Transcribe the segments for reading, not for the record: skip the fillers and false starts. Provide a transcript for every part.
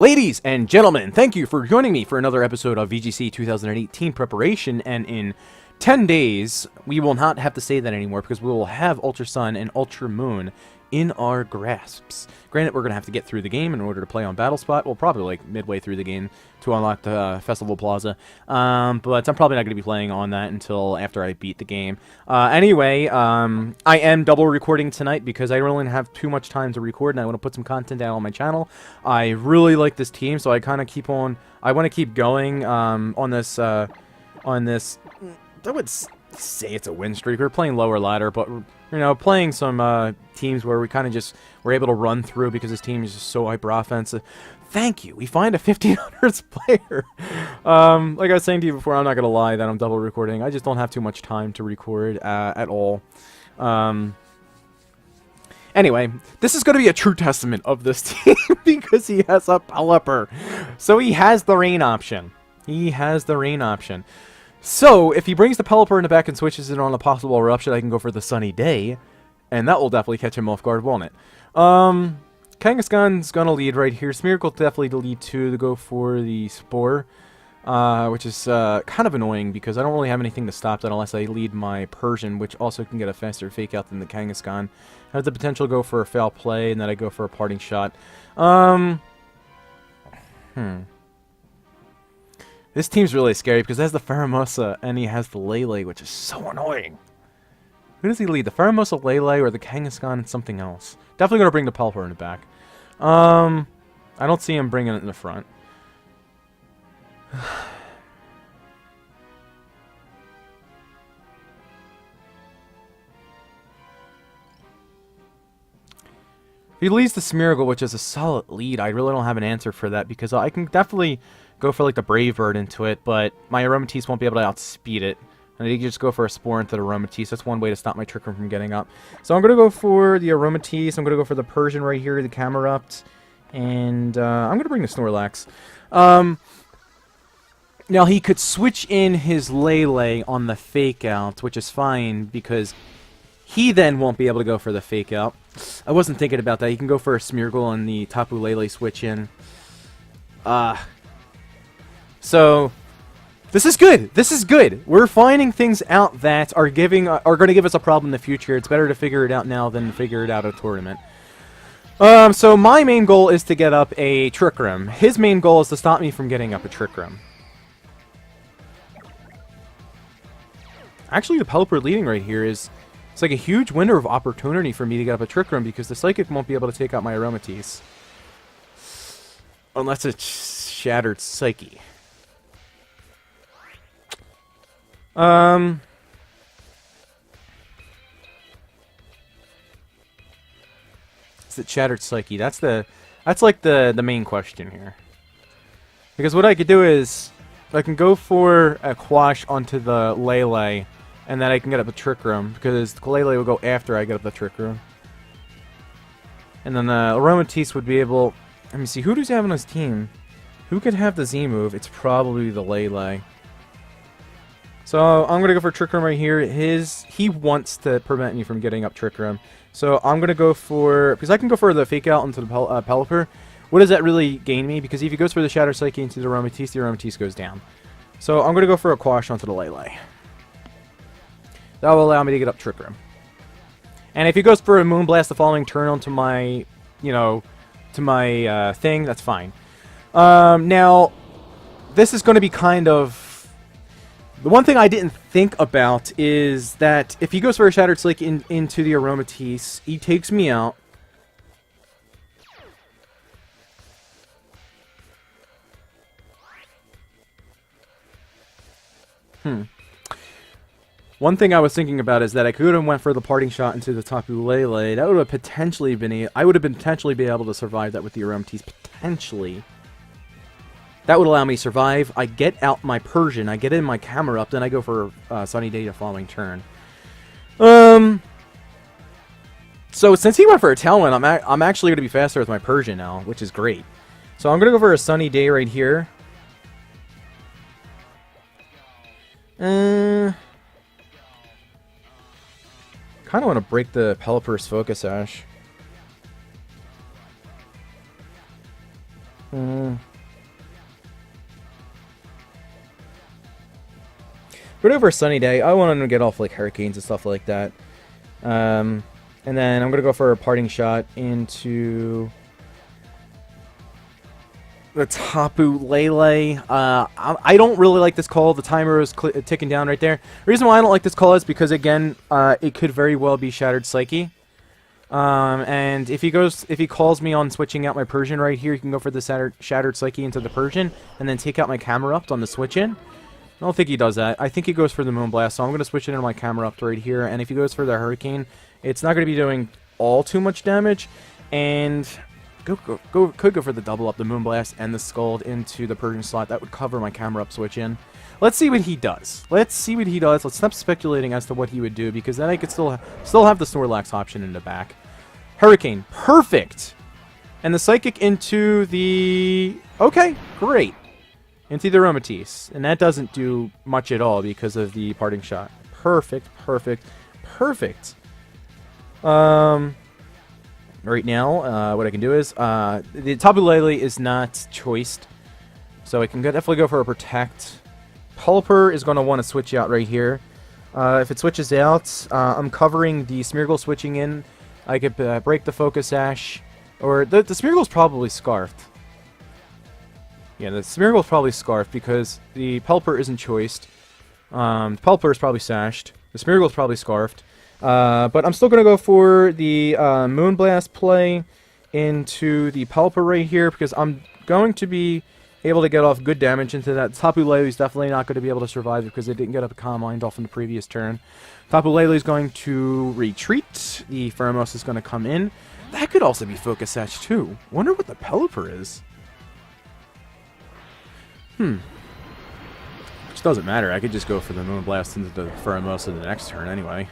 Ladies and gentlemen, thank you for joining me for another episode of VGC 2018 preparation, and in 10 days, we will not have to say that anymore because we will have Ultra Sun and Ultra Moon in our grasps. Granted, we're going to have to get through the game in order to play on Battle Spot. Well, probably like midway through the game to unlock the Festival Plaza. But I'm probably not going to be playing on that until after I beat the game. Anyway, I am double recording tonight because I really don't have too much time to record and I want to put some content out on my channel. I really like this team, so I kind of keep on... I want to keep going on this... I would say it's a win streak. We're playing lower ladder, but... You know, playing some teams where we kind of just were able to run through because this team is just so hyper offensive. Thank you. We find a 1500s player. Like I was saying to you before, I'm not going to lie that I'm double recording. I just don't have too much time to record at all. Anyway, this is going to be a true testament of this team because he has a Pelipper. So he has the rain option. He has the rain option. So, if he brings the Pelipper in the back and switches it on a possible eruption, I can go for the Sunny Day. And that will definitely catch him off guard, won't it? Kangaskhan's gonna lead right here. Smeargle will definitely lead too to go for the Spore. Which is kind of annoying because I don't really have anything to stop that unless I lead my Persian, which also can get a faster fake out than the Kangaskhan. I have the potential to go for a foul play, and then I go for a parting shot. This team's really scary because it has the Pheromosa and he has the Lele, which is so annoying. Who does he lead? The Pheromosa, Lele, or the Kangaskhan and something else? Definitely going to bring the Pelipper in the back. I don't see him bringing it in the front. If he leads the Smeargle, which is a solid lead, I really don't have an answer for that because I can definitely go for like the Brave Bird into it, but my Aromatisse won't be able to outspeed it. And I can just go for a Spore into the Aromatisse. That's one way to stop my Trick Room from getting up. So I'm going to go for the Aromatisse. I'm going to go for the Persian right here, the Camerupt. And I'm going to bring the Snorlax. Now he could switch in his Lele on the Fake Out, which is fine because he then won't be able to go for the Fake Out. I wasn't thinking about that. He can go for a Smeargle and the Tapu Lele switch in. So, this is good. This is good. We're finding things out that are going to give us a problem in the future. It's better to figure it out now than figure it out at a tournament. So my main goal is to get up a Trick Room. His main goal is to stop me from getting up a Trick Room. Actually, the Pelipper leading right here is... It's like a huge window of opportunity for me to get up a Trick Room because the Psychic won't be able to take out my Aromatisse. Unless it's Shattered Psyche. Is it Shattered Psyche? That's like the main question here. Because what I could do is I can go for a Quash onto the Lele, and then I can get up a Trick Room because the Lele will go after I get up the Trick Room. And then the Aromatisse would be able. Let me see, who does he have on his team? Who could have the Z move? It's probably the Lele. So I'm going to go for Trick Room right here. He wants to prevent me from getting up Trick Room. So I'm going to go for... Because I can go for the Fake Out into the Pelipper. What does that really gain me? Because if he goes for the Shatter Psyche into the Aromatisse goes down. So I'm going to go for a Quash onto the Lele. That will allow me to get up Trick Room. And if he goes for a Moonblast the following turn onto my... You know... To my thing, that's fine. Now... This is going to be kind of... The one thing I didn't think about is that if he goes for a Shattered Psyche into the Aromatisse, he takes me out. One thing I was thinking about is that I could have went for the parting shot into the Tapu Lele. That would have potentially been... I would have potentially been able to survive that with the Aromatisse. Potentially. That would allow me to survive. I get out my Persian, I get in my Camerupt, then I go for Sunny Day the following turn. So since he went for a Tailwind, I'm actually going to be faster with my Persian now, which is great. So I'm going to go for a Sunny Day right here. Kind of want to break the Pelipper's Focus Sash. But over a sunny day, I want him to get off like hurricanes and stuff like that. And then I'm going to go for a parting shot into the Tapu Lele. I don't really like this call. The timer is ticking down right there. The reason why I don't like this call is because, again, it could very well be Shattered Psyche. And if he calls me on switching out my Persian right here, he can go for the Shattered Psyche into the Persian, and then take out my Camerupt on the switch-in. I don't think he does that. I think he goes for the Moonblast, so I'm going to switch it into my Camerupt right here, and if he goes for the Hurricane, it's not going to be doing all too much damage, and could go for the double up, the Moonblast, and the Scald into the Persian slot. That would cover my Camerupt switch-in. Let's see what he does. Let's stop speculating as to what he would do, because then I could still have the Snorlax option in the back. Hurricane, perfect! And the Psychic into the... Okay, great. Into the Aromatisse. And that doesn't do much at all because of the parting shot. Perfect, perfect, perfect. Right now, what I can do is... the Tapu Lele is not choiced, so I can definitely go for a Protect. Pelipper is going to want to switch out right here. If it switches out, I'm covering the Smeargle switching in. I could break the Focus Sash. Or the Smeargle's probably Scarfed. Yeah, the Smeargle's probably Scarfed because the Pelipper isn't choiced. The Pelipper is probably Sashed. The Smeargle's probably Scarfed. But I'm still going to go for the Moonblast play into the Pelipper right here because I'm going to be able to get off good damage into that. Tapu Lele is definitely not going to be able to survive because it didn't get up a Calm Mind off in the previous turn. Tapu Lele is going to retreat. The Pheromos is going to come in. That could also be Focus Sash too. Wonder what the Pelipper is. Which doesn't matter. I could just go for the Moonblast into the Pheromosa the next turn anyway.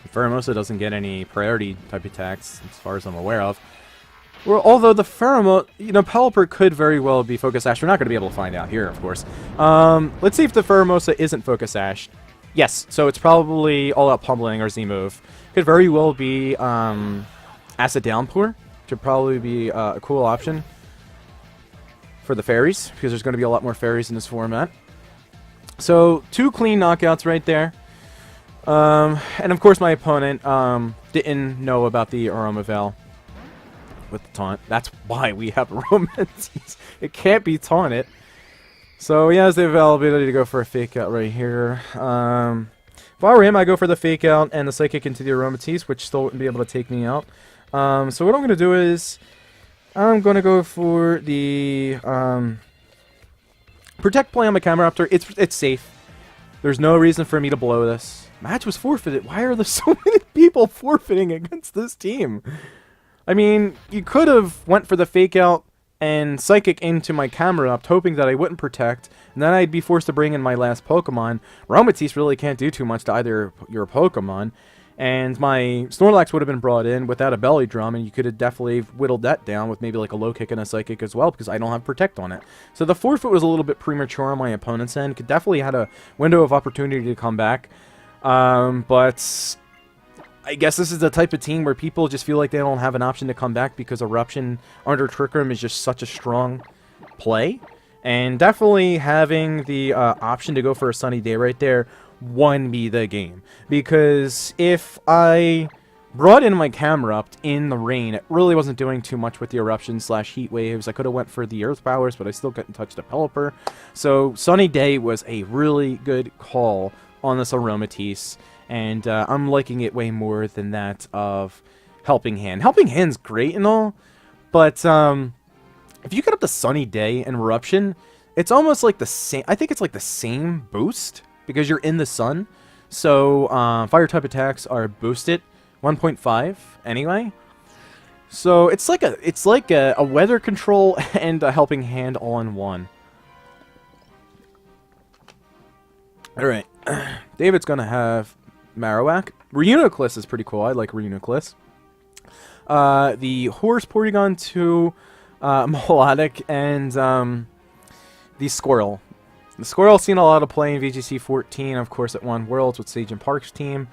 The Pheromosa doesn't get any priority type attacks as far as I'm aware of. Well, although the Pheromosa, Pelipper could very well be Focus Sash. We're not going to be able to find out here, of course. Let's see if the Pheromosa isn't Focus Sash. Yes, so it's probably All Out Pummeling or Z-Move. Could very well be Acid Downpour. Should probably be a cool option for the fairies, because there's going to be a lot more fairies in this format. So, 2 clean knockouts right there. And of course my opponent didn't know about the Aromaveil with the taunt. That's why we have Aromatisse. It can't be taunted. So he has the availability to go for a Fake Out right here. If I were him, I'd go for the Fake Out and the Psychic into the Aromatisse, which still wouldn't be able to take me out. So what I'm going to do is I'm going to go for the Protect play on my Cameraptor. It's safe. There's no reason for me to blow this. Match was forfeited. Why are there so many people forfeiting against this team? I mean, you could have went for the Fake Out and Psychic into my Camerupt, hoping that I wouldn't Protect, and then I'd be forced to bring in my last Pokemon. Aromatisse really can't do too much to either your Pokemon, and my Snorlax would have been brought in without a Belly Drum, and you could have definitely whittled that down with maybe like a Low Kick and a Psychic as well, because I don't have Protect on it. So the forfeit was a little bit premature on my opponent's end. Could definitely had a window of opportunity to come back, but I guess this is the type of team where people just feel like they don't have an option to come back because Eruption under Trick Room is just such a strong play. And definitely having the option to go for a Sunny Day right there won me the game. Because if I brought in my Camerupt in the rain, it really wasn't doing too much with the Eruption / Heat Waves. I could have went for the Earth Powers, but I still couldn't touch the Pelipper. So Sunny Day was a really good call on this Aromatisse. And I'm liking it way more than that of Helping Hand. Helping Hand's great and all, but if you get up to Sunny Day and Eruption, it's almost like the same. I think it's like the same boost because you're in the sun. So fire type attacks are boosted 1.5 anyway. So it's like a weather control and a Helping Hand all in one. All right, David's gonna have Marowak. Reuniclus is pretty cool. I like Reuniclus. The Horse Porygon 2, Melodic, and the Squirrel. The Squirrel's seen a lot of play in VGC 14, of course, it won Worlds with Sage and Park's team.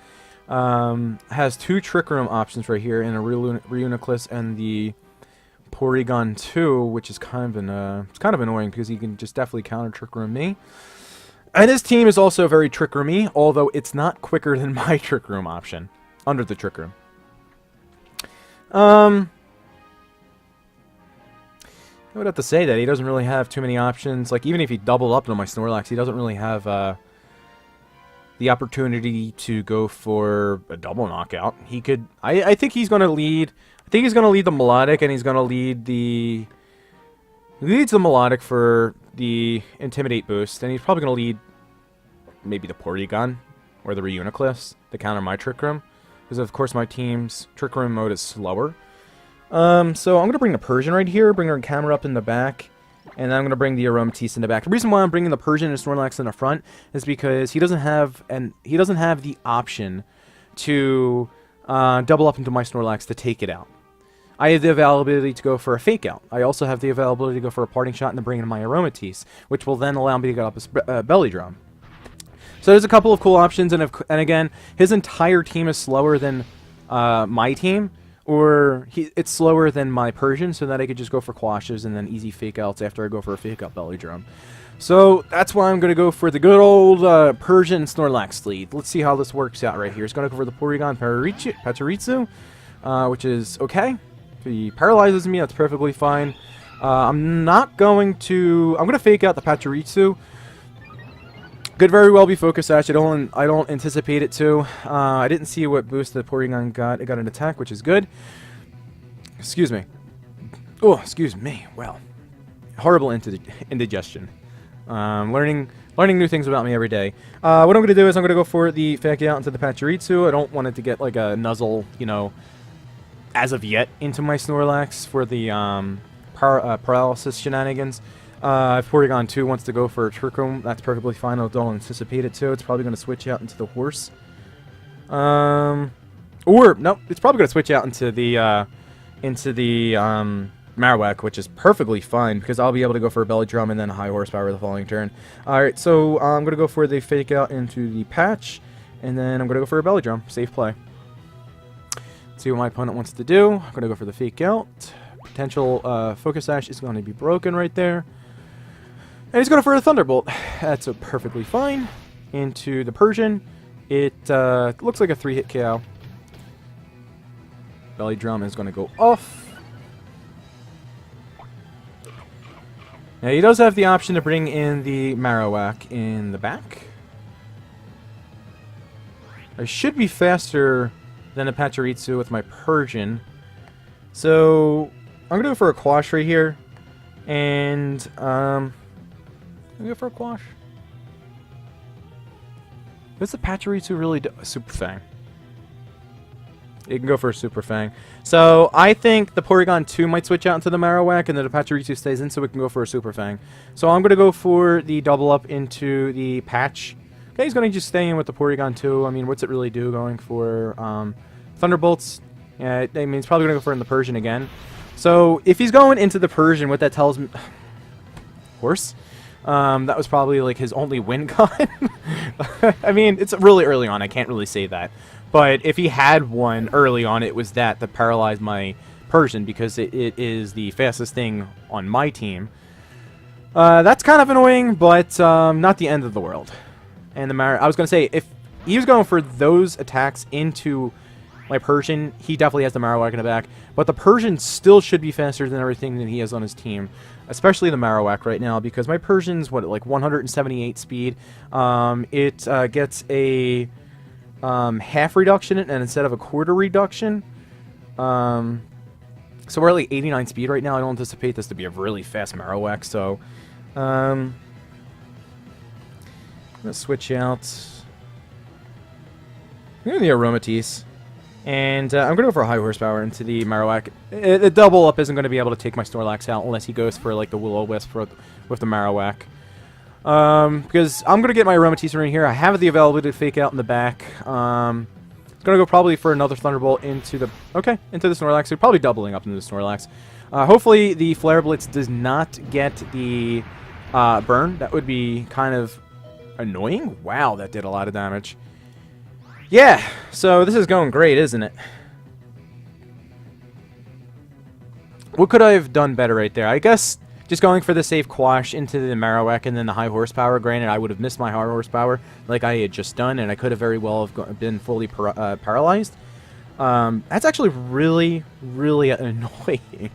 Has 2 Trick Room options right here in a Reuniclus and the Porygon 2, which is kind of it's kind of annoying because he can just definitely counter Trick Room me. And his team is also very Trick Roomy, although it's not quicker than my Trick Room option under the Trick Room. I would have to say that he doesn't really have too many options. Like, even if he doubled up into my Snorlax, he doesn't really have the opportunity to go for a double knockout. He could... I think he's going to lead... I think he's going to lead the Melodic, and he's going to lead the... He leads the Melodic for the Intimidate boost, and he's probably going to lead maybe the Porygon or the Reuniclus to counter my Trick Room. Because, of course, my team's Trick Room mode is slower. So I'm going to bring the Persian right here, bring our camera up in the back, and then I'm going to bring the Aromatisse in the back. The reason why I'm bringing the Persian and Snorlax in the front is because he doesn't have the option to double up into my Snorlax to take it out. I have the availability to go for a Fake Out. I also have the availability to go for a Parting Shot and then bring in my Aromatisse, which will then allow me to get up a Belly Drum. So there's a couple of cool options, and again, his entire team is slower than my team, or it's slower than my Persian, so that I could just go for Quashes and then easy Fake Outs after I go for a Fake Out Belly Drum. So that's why I'm going to go for the good old Persian Snorlax lead. Let's see how this works out right here. It's going to go for the Porygon Pachirisu, which is okay. If he paralyzes me, that's perfectly fine. I'm going to Fake Out the Pachirisu. Could very well be Focus Sash. I don't anticipate it to. I didn't see what boost the Porygon got. It got an attack, which is good. Excuse me. Oh, excuse me. Well, horrible indigestion. Learning new things about me every day. What I'm going to do is I'm going to go for the Fake Out into the Pachirisu. I don't want it to get like a Nuzzle, you know, as of yet into my Snorlax for the paralysis shenanigans. If Porygon 2 wants to go for a Trick Room, that's perfectly fine. I don't anticipate it to. It's probably going to switch out into the Horse. Or, no, it's probably going to switch out into the Marowak, which is perfectly fine, because I'll be able to go for a Belly Drum and then a High Horsepower the following turn. Alright, so I'm going to go for the Fake Out into the Patch, and then I'm going to go for a Belly Drum. Safe play. Let's see what my opponent wants to do. I'm going to go for the Fake Out. Potential Focus Sash is going to be broken right there. And he's going for a Thunderbolt. That's perfectly fine. Into the Persian. It looks like a 3-hit KO. Belly Drum is going to go off. Now he does have the option to bring in the Marowak in the back. I should be faster than a Pachirisu with my Persian. So I'm going to go for a Quash right here. And I'm going to go for a Quash. Does the Pachirisu really do a Super Fang? You can go for a Super Fang. So I think the Porygon 2 might switch out into the Marowak, and then the Pachirisu stays in, so we can go for a Super Fang. So I'm going to go for the double up into the Patch. Okay, he's going to just stay in with the Porygon 2. I mean, what's it really do going for Thunderbolts? Yeah, I mean, he's probably going to go for in the Persian again. So if he's going into the Persian, what that tells me... Horse? That was probably like his only win con. I mean, it's really early on. I can't really say that. But if he had one early on, it was that paralyzed my Persian, because it is the fastest thing on my team. That's kind of annoying, but not the end of the world. And I was going to say, if he was going for those attacks into my Persian, he definitely has the Marowak in the back. But the Persian still should be faster than everything that he has on his team. Especially the Marowak right now, because my Persian's, what, like 178 speed. It gets a half reduction, and instead of a quarter reduction. So we're at like 89 speed right now. I don't anticipate this to be a really fast Marowak, so... I'm going to switch out... I'm going to the Aromatisse. And I'm going to go for a High Horsepower into the Marowak. The double up isn't going to be able to take my Snorlax out unless he goes for like the Will-O-Wisp with the Marowak. Because I'm going to get my Aromatisse right here. I have the availability to Fake Out in the back. Going to go probably for another Thunderbolt into the... Okay, into the Snorlax. So probably doubling up into the Snorlax. Hopefully the Flare Blitz does not get the burn. That would be kind of annoying. Wow, that did a lot of damage. Yeah, so this is going great, isn't it? What could I have done better right there? I guess just going for the safe quash into the Marowak and then the high horsepower. Granted, I would have missed my high horsepower like I had just done, and I could have very well have been fully paralyzed. That's actually really, really annoying.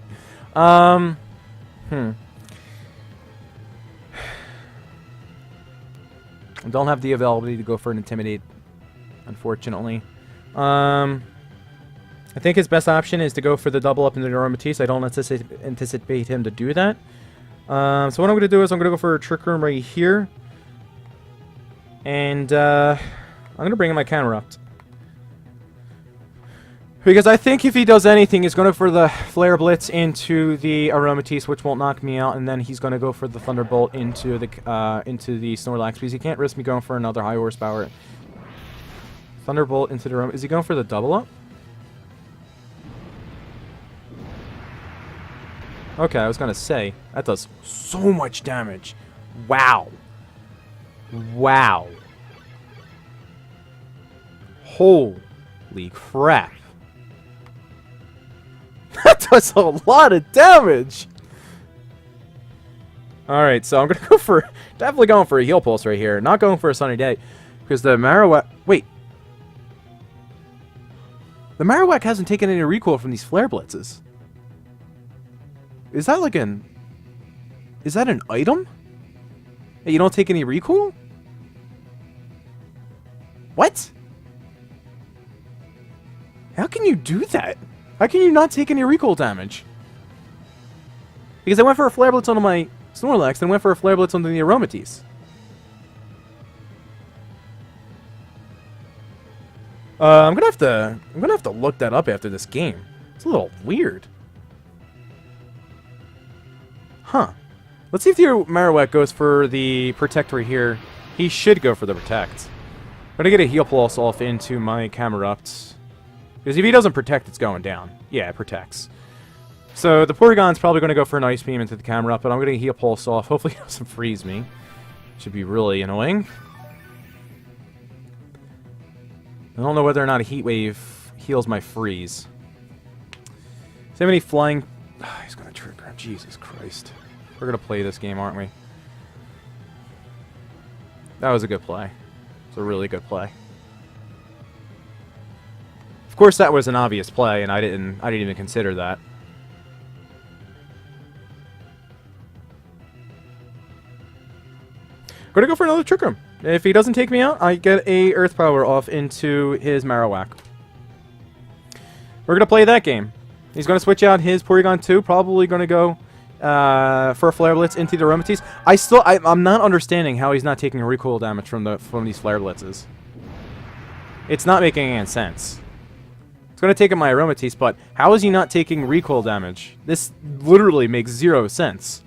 I don't have the availability to go for an Intimidate, unfortunately. I think his best option is to go for the double up into the Aromatisse. I don't anticipate him to do that. So what I'm going to do is I'm going to go for a Trick Room right here. And I'm going to bring in my Counterupt. Because I think if he does anything, he's going to go for the Flare Blitz into the Aromatisse, which won't knock me out, and then he's going to go for the Thunderbolt into the Snorlax, because he can't risk me going for another high horsepower. Thunderbolt into the Aromatisse. Is he going for the double up? Okay, I was going to say, that does so much damage. Wow. Wow. Holy crap. That does a lot of damage. Alright, so I'm going to go for... Definitely going for a Heal Pulse right here. Not going for a Sunny Day. Because the Marowak... Wait. The Marowak hasn't taken any recoil from these Flare Blitzes. Is that like an... Is that an item? Hey, you don't take any recoil? What? How can you do that? How can you not take any recoil damage? Because I went for a Flare Blitz onto my Snorlax, then went for a Flare Blitz onto the Aromatisse. I'm gonna have to look that up after this game. It's a little weird. Huh. Let's see if the Marowak goes for the Protect right here. He should go for the Protect. I'm gonna get a Heal Pulse off into my Camerupt. Because if he doesn't Protect, it's going down. Yeah, it protects. So the Porygon's probably going to go for an Ice Beam into the Camerupt, but I'm going to Heal Pulse off. Hopefully he doesn't freeze me. Should be really annoying. I don't know whether or not a Heat Wave heals my freeze. Does he have any flying... Oh, he's going to Trick Room. Jesus Christ. We're going to play this game, aren't we? That was a good play. It's a really good play. Of course, that was an obvious play, and I didn't even consider that. I'm gonna go for another Trick Room. If he doesn't take me out, I get a Earth Power off into his Marowak. We're gonna play that game. He's gonna switch out his Porygon 2. Probably gonna go for a Flare Blitz into the Aromatisse. I'm not understanding how he's not taking recoil damage from these Flare Blitzes. It's not making any sense. It's going to take him my Aromatisse, but how is he not taking recoil damage? This literally makes zero sense.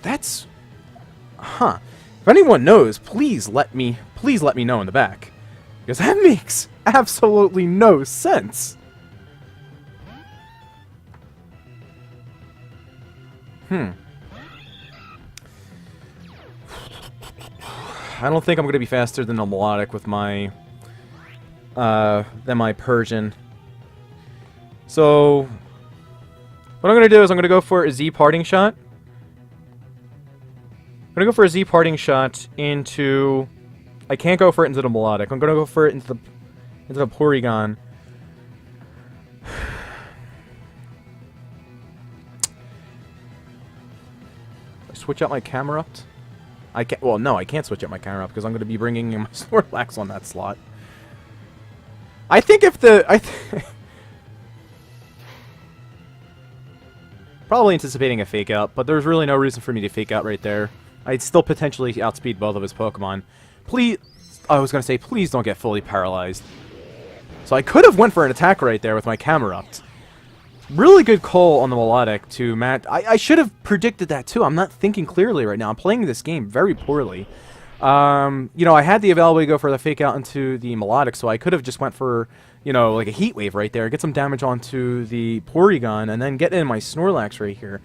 That's... Huh. If anyone knows, please let me know in the back. Because that makes absolutely no sense. I don't think I'm going to be faster than a Melodic with my than my Persian. So what I'm going to do is I'm going to go for a Z Parting Shot. I'm going to go for a Z Parting Shot into... I can't go for it into the Melodic. I'm going to go for it into the Porygon. I switch out my Camerupt. I can't. Well, no, I can't switch out my Camerupt because I'm going to be bringing in my Snorlax on that slot. I think if the probably anticipating a Fake Out, but there's really no reason for me to Fake Out right there. I'd still potentially outspeed both of his Pokemon. Please, I was going to say, please don't get fully paralyzed. So I could have went for an attack right there with my Camerupt. Really good call on the Melodic to match. I should have predicted that too. I'm not thinking clearly right now. I'm playing this game very poorly. You know, I had the availability to go for the Fake Out into the Melodic, so I could have just went for, you know, like a Heat Wave right there, get some damage onto the Porygon, and then get in my Snorlax right here.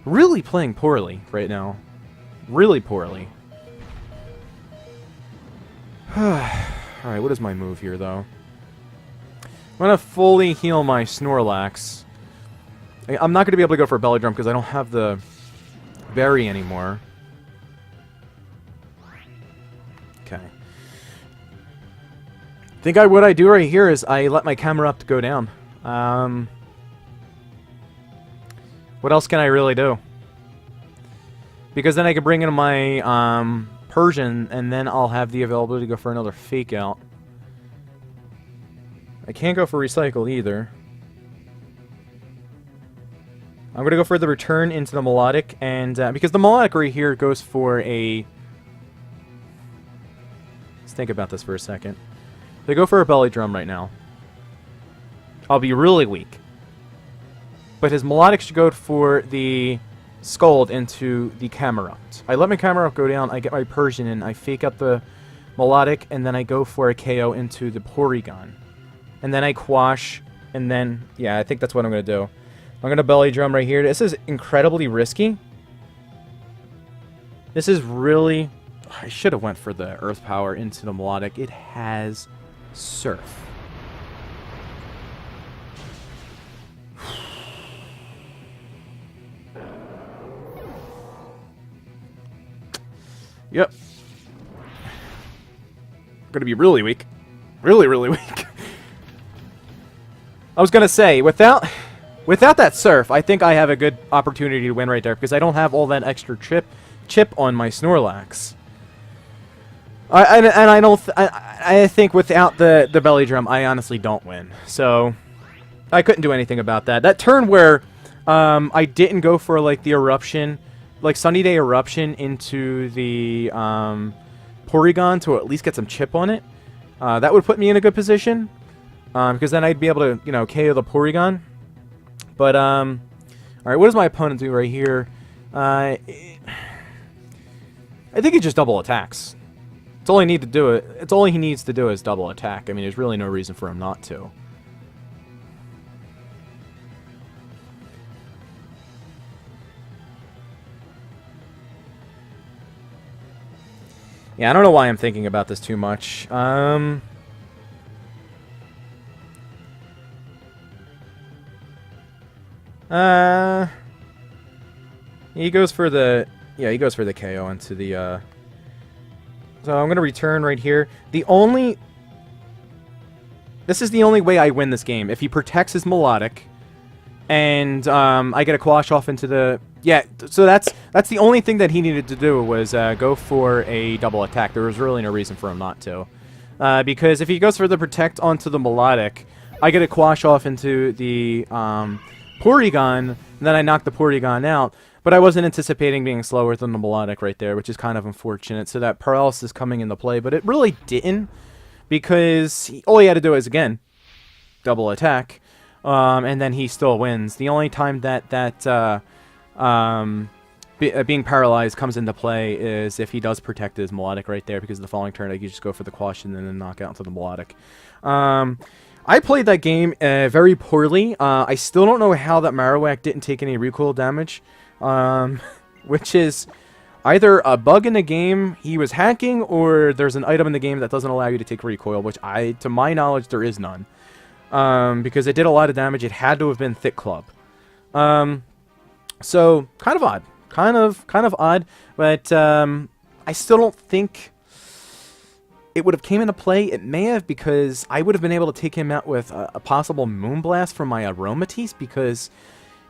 Really playing poorly right now. Really poorly. Alright, what is my move here, though? I'm going to fully heal my Snorlax. I'm not going to be able to go for a belly drum because I don't have the berry anymore. Okay. I think what I do right here is I let my camera up to go down. What else can I really do? Because then I can bring in my Persian, and then I'll have the availability to go for another fake out. I can't go for recycle either. I'm going to go for the return into the melodic, and because the melodic right here goes for a... Let's think about this for a second. If I go for a belly drum right now, I'll be really weak. But his melodic should go for the Scald into the Camerupt. I let my Camerupt go down, I get my Persian in, I fake out the melodic, and then I go for a KO into the Porygon. And then I quash, and then, yeah, I think that's what I'm going to do. I'm going to belly drum right here. This is incredibly risky. This is really... I should have went for the Earth Power into the melodic. It has Surf. Yep. I'm gonna be really weak. Really, really weak. I was gonna say, without that Surf, I think I have a good opportunity to win right there, because I don't have all that extra chip on my Snorlax. I think without the belly drum, I honestly don't win. So I couldn't do anything about that. That turn where I didn't go for like the eruption, like Sunny Day eruption into the Porygon to at least get some chip on it. That would put me in a good position, because then I'd be able to, you know, KO the Porygon. But all right, what does my opponent do right here? I think he just double attacks. It's all he need to do. It's all he needs to do is double attack. I mean, there's really no reason for him not to. Yeah, I don't know why I'm thinking about this too much. He goes for the... Yeah, he goes for the KO into the, So I'm going to return right here. This is the only way I win this game. If he protects his melodic, and I get a quash off into the... Yeah, so that's the only thing that he needed to do was go for a double attack. There was really no reason for him not to. Because if he goes for the protect onto the melodic, I get a quash off into the Porygon, and then I knock the Porygon out. But I wasn't anticipating being slower than the melodic right there, which is kind of unfortunate. So that paralysis coming into play, but it really didn't, because all he had to do is, again, double attack, and then he still wins. The only time that being paralyzed comes into play is if he does protect his melodic right there, because the following turn I can just go for the caution and then knock out into the melodic. I played that game very poorly. I still don't know how that Marowak didn't take any recoil damage. Which is either a bug in the game, he was hacking, or there's an item in the game that doesn't allow you to take recoil, which to my knowledge, there is none. Because it did a lot of damage. It had to have been Thick Club. So, kind of odd. Kind of odd, but I still don't think it would have came into play. It may have, because I would have been able to take him out with a possible Moonblast from my Aromatisse, because...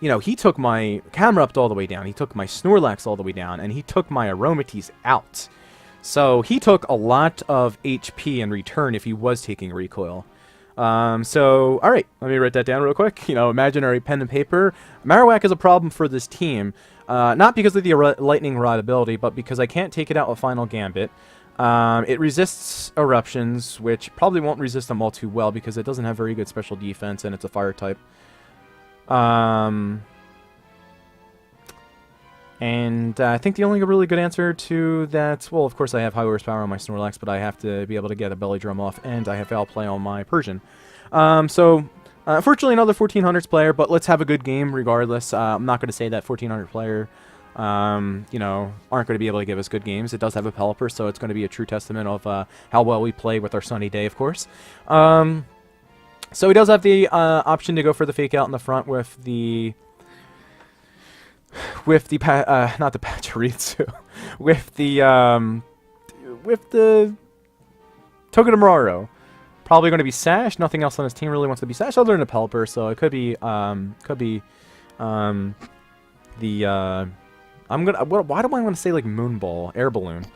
You know, he took my Camerupt all the way down, he took my Snorlax all the way down, and he took my Aromatisse out. So, he took a lot of HP in return if he was taking recoil. So, alright, let me write that down real quick. You know, imaginary pen and paper. Marowak is a problem for this team. Not because of the Lightning Rod ability, but because I can't take it out with Final Gambit. It resists Eruptions, which probably won't resist them all too well, because it doesn't have very good special defense, and it's a fire type. And I think the only really good answer to that, well, of course I have high horsepower on my Snorlax, but I have to be able to get a belly drum off, and I have foul play on my Persian. Unfortunately, another 1400s player, but let's have a good game regardless. I'm not going to say that 1400 player you know, aren't going to be able to give us good games. It does have a Pelipper, so it's going to be a true testament of how well we play with our Sunny Day, of course. So he does have the option to go for the fake out in the front with the not the Pachirisu, with the Togedemaru. Probably going to be Sash. Nothing else on his team really wants to be Sash other than a Pelipper, so it could be why do I want to say like Moonball, Air Balloon?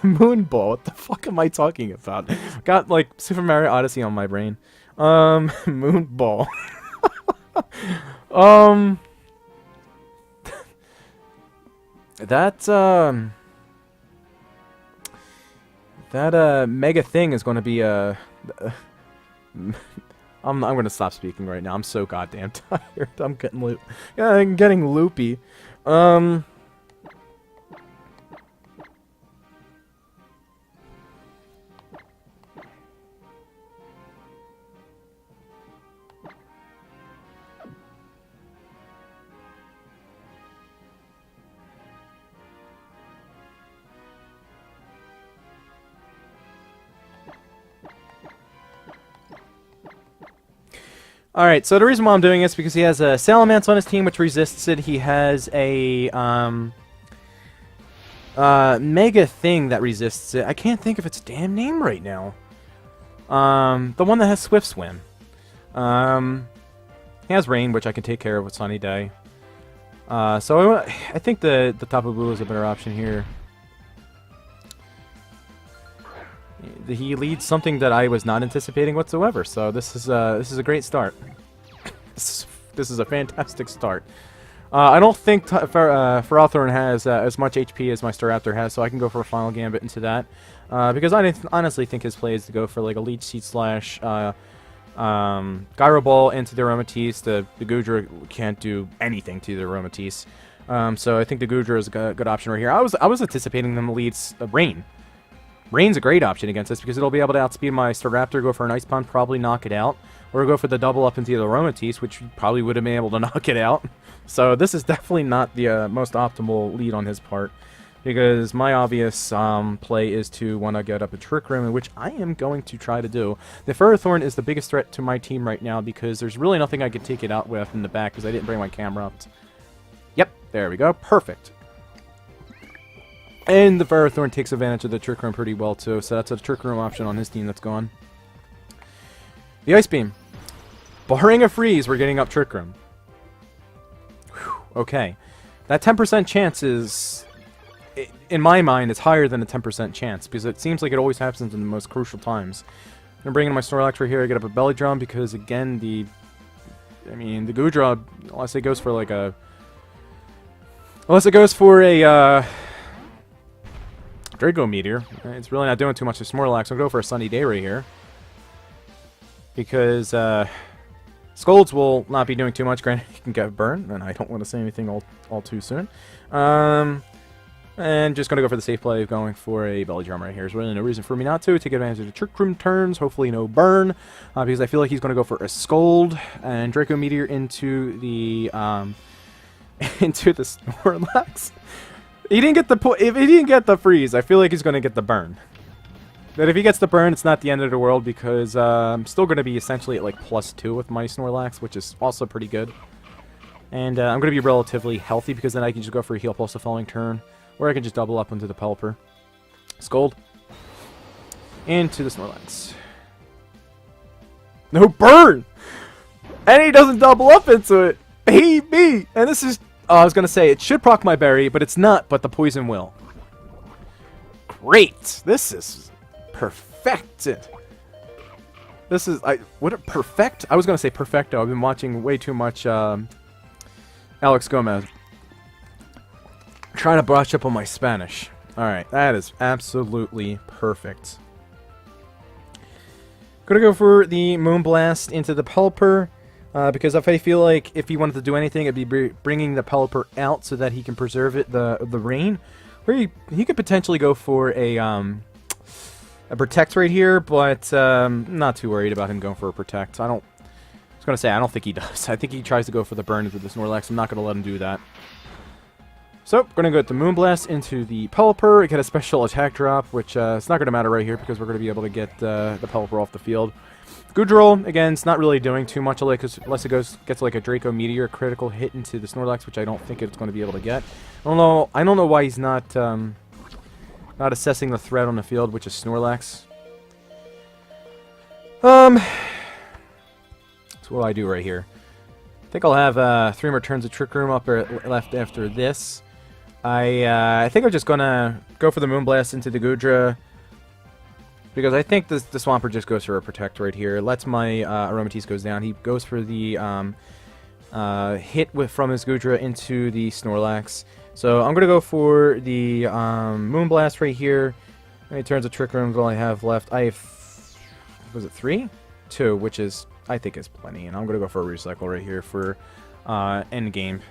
Moonball, what the fuck am I talking about? Got like Super Mario Odyssey on my brain. Moonball. That mega thing is going to be a I'm gonna stop speaking right now. I'm so goddamn tired. I'm getting loopy. Alright, so the reason why I'm doing this is because he has a Salamence on his team, which resists it. He has a Mega thing that resists it. I can't think of its damn name right now. The one that has Swift Swim. He has Rain, which I can take care of with Sunny Day. So I think the Tapu Bulu is a better option here. He leads something that I was not anticipating whatsoever, so this is a great start. This is a fantastic start. I don't think Ferrothorn has as much HP as my Staraptor has, so I can go for a Final Gambit into that. Because I honestly think his play is to go for like a Leech Seed slash Gyro Ball into the Aromatisse. The Goodra can't do anything to the Aromatisse. So I think the Goodra is a good option right here. I was anticipating them to lead Rain. Rain's a great option against this because it'll be able to outspeed my Staraptor, go for an Ice Punch, probably knock it out. Or go for the double up into the Aromatisse, which probably would have been able to knock it out. So this is definitely not the most optimal lead on his part. Because my obvious play is to want to get up a Trick Room, which I am going to try to do. The Ferrothorn is the biggest threat to my team right now because there's really nothing I can take it out with in the back because I didn't bring my camera up. Yep, there we go. Perfect. And the Ferrothorn takes advantage of the Trick Room pretty well, too. So that's a Trick Room option on his team that's gone. The Ice Beam. Barring a freeze, we're getting up Trick Room. Whew, okay. That 10% chance is, in my mind, is higher than a 10% chance. Because it seems like it always happens in the most crucial times. I'm bringing my Snorlax right here. I get up a Belly Drum because, again, the Goodra, unless it goes for like a... Unless it goes for a, Draco Meteor. It's really not doing too much to Snorlax. I'll go for a Sunny Day right here. Because Scolds will not be doing too much. Granted, he can get burned, and I don't want to say anything all too soon. And just going to go for the safe play of going for a Belly Drum right here. There's really no reason for me not to. Take advantage of the Trick Room turns. Hopefully no burn. Because I feel like he's going to go for a Scold and Draco Meteor into the Snorlax. He didn't get if he didn't get the freeze, I feel like he's going to get the burn. But if he gets the burn, it's not the end of the world because I'm still going to be essentially at like +2 with my Snorlax, which is also pretty good. And I'm going to be relatively healthy because then I can just go for a Heal Pulse the following turn, or I can just double up into the Pelipper. Scold. Into the Snorlax. No burn! And he doesn't double up into it! Baby! And this is... I was going to say, it should proc my berry, but it's not, but the poison will. Great! This is perfected. This is... Would it perfect? I was going to say perfecto. I've been watching way too much Alex Gomez. Trying to brush up on my Spanish. Alright, that is absolutely perfect. Gonna go for the Moonblast into the Pelipper. Because if I feel like if he wanted to do anything, it'd be bringing the Pelipper out so that he can preserve it the rain. Or he could potentially go for a Protect right here, but not too worried about him going for a Protect. I was gonna say I don't think he does. I think he tries to go for the burn into the Snorlax. I'm not gonna let him do that. So, we're going to go with the Moonblast into the Pelipper, get a special attack drop, which it's not going to matter right here because we're going to be able to get the Pelipper off the field. Goodroll, again, it's not really doing too much unless it gets like a Draco Meteor critical hit into the Snorlax, which I don't think it's going to be able to get. I don't know why he's not not assessing the threat on the field, which is Snorlax. So what do I do right here? I think I'll have 3 more turns of Trick Room up or left after this. I think I'm just gonna go for the Moonblast into the Goodra because I think the Swampert just goes for a Protect right here. Lets my Aromatisse goes down. He goes for the hit from his Goodra into the Snorlax. So I'm gonna go for the Moonblast right here. How many turns of Trick Room do I have left? I have, was it 3? 2, which is I think is plenty, and I'm gonna go for a Recycle right here for end game.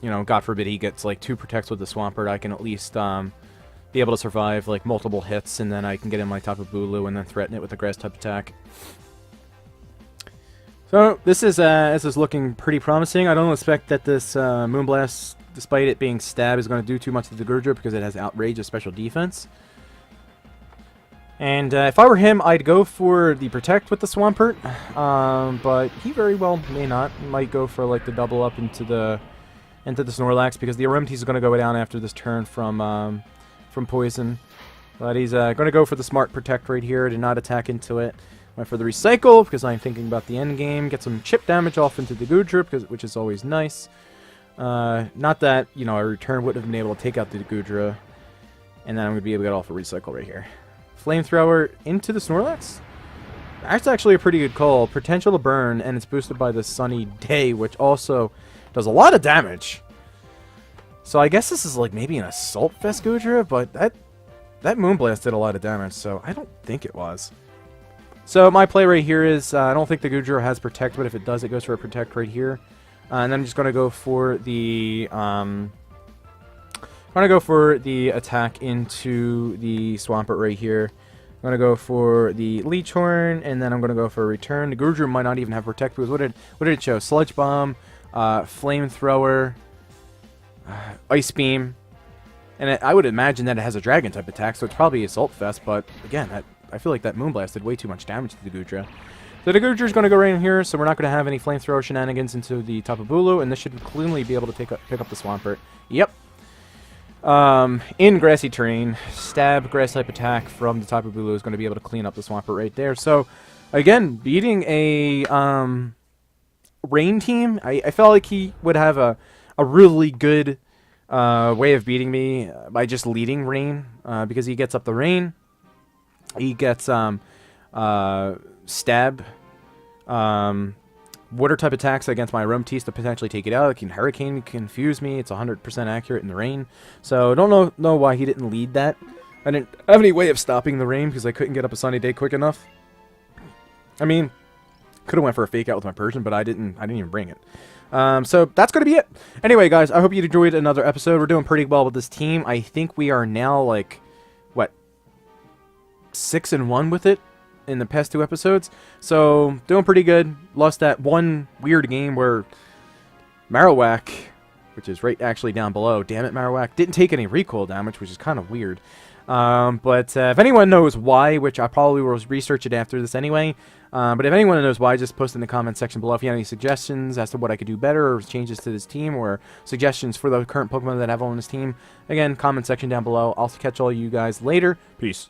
You know, God forbid he gets like 2 Protects with the Swampert, I can at least be able to survive like multiple hits, and then I can get in my Tapu Bulu and then threaten it with a Grass type attack. So this is looking pretty promising. I don't expect that this Moonblast, despite it being Stab, is going to do too much to the Goodra because it has outrageous special defense. And if I were him, I'd go for the Protect with the Swampert, but he very well may not. He might go for like the double up into the Snorlax because the Aromatisse is going to go down after this turn from Poison. But he's going to go for the Smart Protect right here to not attack into it. Went for the Recycle because I'm thinking about the end game. Get some chip damage off into the Goodra, which is always nice. Not that, you know, a return wouldn't have been able to take out the Goodra. And then I'm going to be able to get off a Recycle right here. Flamethrower into the Snorlax? That's actually a pretty good call. Potential to burn, and it's boosted by the Sunny Day, which also does a lot of damage. So I guess this is like maybe an Assault Vest Goodra, but that Moonblast did a lot of damage, so I don't think it was. So my play right here is, I don't think the Goodra has Protect, but if it does, it goes for a Protect right here. And then I'm just going to go for the attack into the Swampert right here. I'm going to go for the Leech Horn, and then I'm going to go for a return. The Goodra might not even have Protect, because what did it show? Sludge Bomb, Flamethrower, Ice Beam, and I would imagine that it has a Dragon type attack, so it's probably Assault Vest, but again, I feel like that Moonblast did way too much damage to the Goodra. So the Goodra is going to go right in here, so we're not going to have any Flamethrower shenanigans into the Tapu Bulu, and this should cleanly be able to pick up the Swampert. Yep. In grassy terrain, Stab, Grass type attack from the Tapu Bulu is going to be able to clean up the Swampert right there. So, again, beating a Rain team, I felt like he would have a really good way of beating me by just leading Rain, because he gets up the Rain, he gets Stab, Water type attacks against my Aromatisse to potentially take it out. It can Hurricane, confuse me. It's 100% accurate in the rain. So I don't know why he didn't lead that. I didn't have any way of stopping the rain because I couldn't get up a Sunny Day quick enough. I mean, could have went for a fake out with my Persian, but I didn't even bring it. So that's going to be it. Anyway, guys, I hope you enjoyed another episode. We're doing pretty well with this team. I think we are now like, what, 6-1 with it in the past 2 episodes. So, doing pretty good. Lost that one weird game where Marowak, which is right actually down below, damn it Marowak, didn't take any recoil damage, which is kind of weird. But if anyone knows why, which I probably will research it after this anyway, but if anyone knows why, just post in the comment section below if you have any suggestions as to what I could do better, or changes to this team, or suggestions for the current Pokemon that I have on this team. Again, comment section down below. I'll catch all you guys later. Peace.